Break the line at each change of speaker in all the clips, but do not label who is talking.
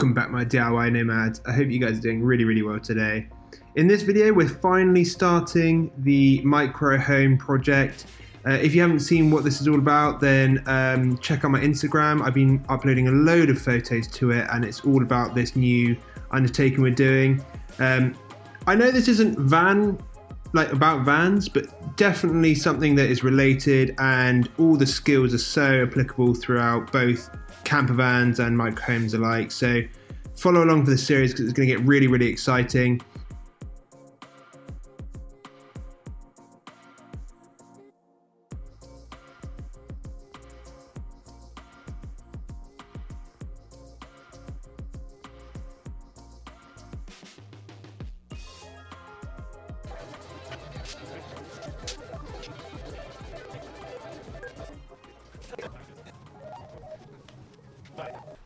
Welcome back my DIY nomads. I hope you guys are doing really well today. In this video we're finally starting the micro home project. If you haven't seen what this is all about, then check out my Instagram. I've been uploading a load of photos to it and it's all about this new undertaking we're doing. I know this isn't about vans, but definitely something that is related, and all the skills are so applicable throughout both camper vans and micro homes alike. So follow along for the series because it's going to get really exciting.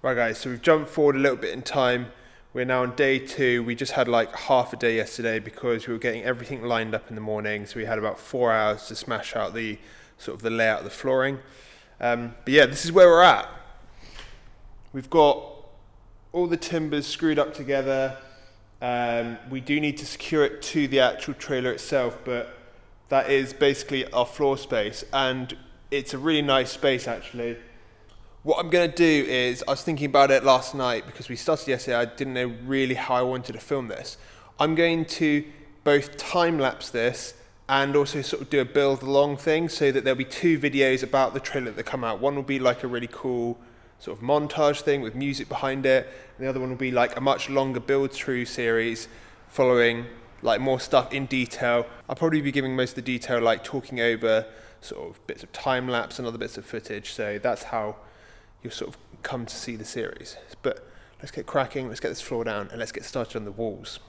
Right guys, so we've jumped forward a little bit in time. We're now on day 2. We just had like half a day yesterday because we were getting everything lined up in the morning. So we had about 4 hours to smash out the the layout of the flooring. But yeah, this is where we're at. We've got all the timbers screwed up together. We do need to secure it to the actual trailer itself, but that is basically our floor space, and it's a really nice space actually. What I'm going to do is, I was thinking about it last night because we started yesterday. I didn't know really how I wanted to film this. I'm going to both time-lapse this and also do a build along thing, so that there'll be 2 videos about the trailer that come out. One will be like a really cool montage thing with music behind it, and the other one will be like a much longer build through series following more stuff in detail. I'll probably be giving most of the detail, talking over bits of time-lapse and other bits of footage, so that's how you'll come to see the series. But let's get cracking, let's get this floor down, and let's get started on the walls.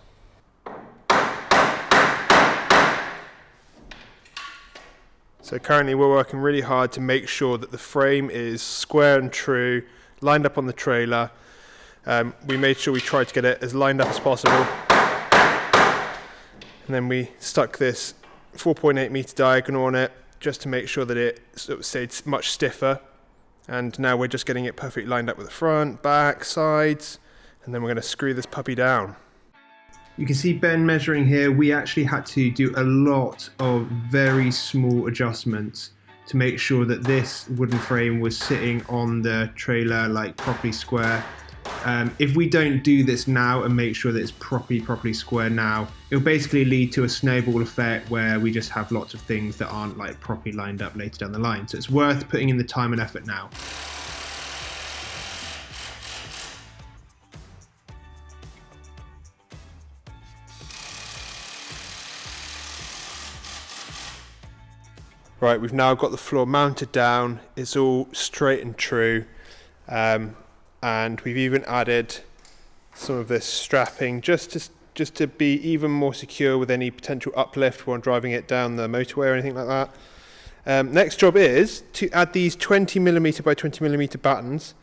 So currently we're working really hard to make sure that the frame is square and true, lined up on the trailer. We made sure we tried to get it as lined up as possible. And then we stuck this 4.8 meter diagonal on it just to make sure that it stayed much stiffer. And now we're just getting it perfectly lined up with the front, back, sides, and then we're going to screw this puppy down. You can see Ben measuring here. We actually had to do a lot of very small adjustments to make sure that this wooden frame was sitting on the trailer properly square. If we don't do this now and make sure that it's properly square now, it'll basically lead to a snowball effect where we just have lots of things that aren't properly lined up later down the line. So it's worth putting in the time and effort now. Right, we've now got the floor mounted down. It's all straight and true. And we've even added some of this strapping just to be even more secure with any potential uplift while driving it down the motorway or anything like that. Next job is to add these 20mm by 20mm battens,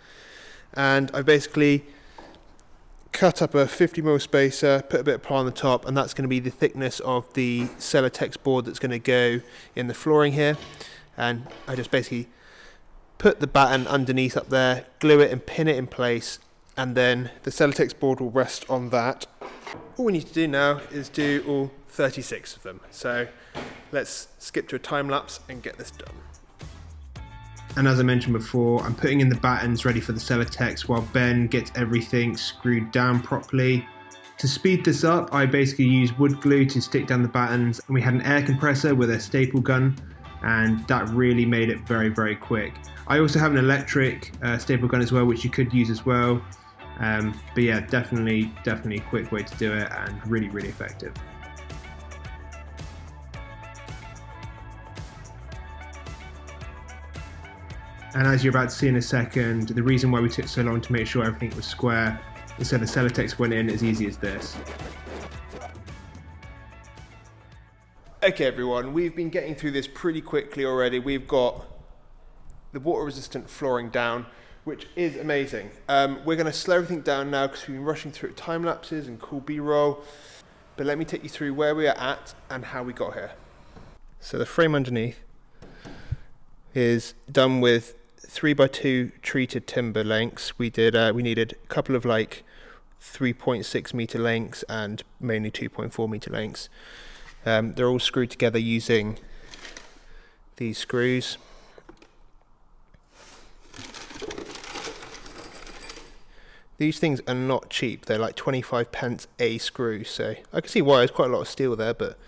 and I basically cut up a 50mm spacer, put a bit of ply on the top, and that's going to be the thickness of the Celotex board that's going to go in the flooring here. And I just basically put the batten underneath up there, glue it and pin it in place, and then the Celotex board will rest on that. All we need to do now is do all 36 of them. So let's skip to a time lapse and get this done. And as I mentioned before, I'm putting in the battens ready for the Celotex while Ben gets everything screwed down properly. To speed this up, I basically used wood glue to stick down the battens, and we had an air compressor with a staple gun, and that really made it very quick. I also have an electric staple gun as well, which you could use as well. But yeah, definitely a quick way to do it, and really effective. And as you're about to see in a second, the reason why we took so long to make sure everything was square is so the Celotex went in as easy as this. Okay everyone, we've been getting through this pretty quickly already. We've got the water resistant flooring down, which is amazing. We're going to slow everything down now because we've been rushing through time lapses and cool B-roll. But let me take you through where we are at and how we got here. So the frame underneath is done with 3x2 treated timber lengths. We needed a couple of 3.6 meter lengths and mainly 2.4 meter lengths. They're all screwed together using these screws. These things are not cheap. They're like 25p a screw, so I can see why there's quite a lot of steel there, but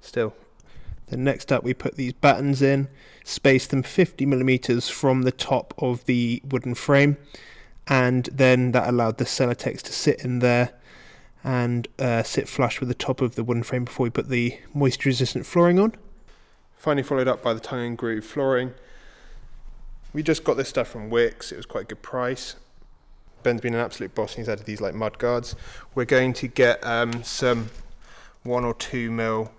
still. Then next up we put these battens in, space them 50mm from the top of the wooden frame, and then that allowed the Celotex to sit in there and sit flush with the top of the wooden frame before we put the moisture resistant flooring on. Finally followed up by the tongue and groove flooring. We just got this stuff from Wix. It was quite a good price. Ben's been an absolute boss and he's added these like mud guards. We're going to get some 1 or 2 mil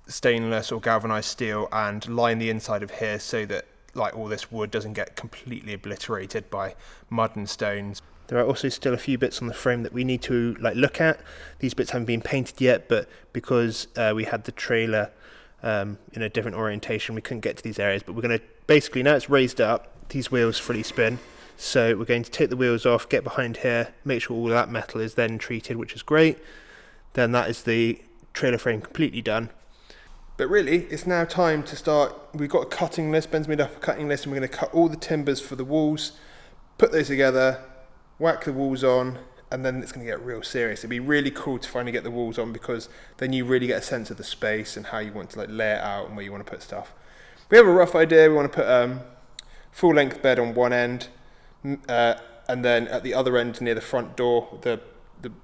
stainless or galvanized steel and line the inside of here so that like all this wood doesn't get completely obliterated by mud and stones. There are also still a few bits on the frame that we need to like look at. These bits haven't been painted yet, but because we had the trailer in a different orientation, we couldn't get to these areas. But we're going to basically, now it's raised up, these wheels fully spin, so we're going to take the wheels off, get behind here, make sure all that metal is then treated, which is great. Then that is the trailer frame completely done. But really, it's now time to start. We've got a cutting list. Ben's made up a cutting list, and we're going to cut all the timbers for the walls, put those together, whack the walls on, and then it's going to get real serious. It'd be really cool to finally get the walls on, because then you really get a sense of the space and how you want to like lay it out and where you want to put stuff. We have a rough idea. We want to put full length bed on one end, and then at the other end near the front door, the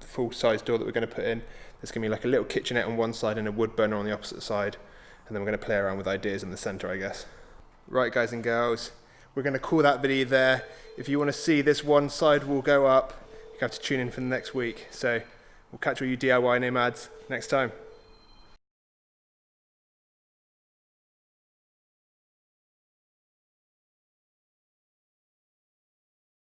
full size door that we're going to put in, there's going to be like a little kitchenette on one side and a wood burner on the opposite side, and then we're going to play around with ideas in the center, I guess. Right, guys and girls, we're going to call that video there. If you want to see this one side wall go up, you have to tune in for the next week. So we'll catch all you DIY nomads next time.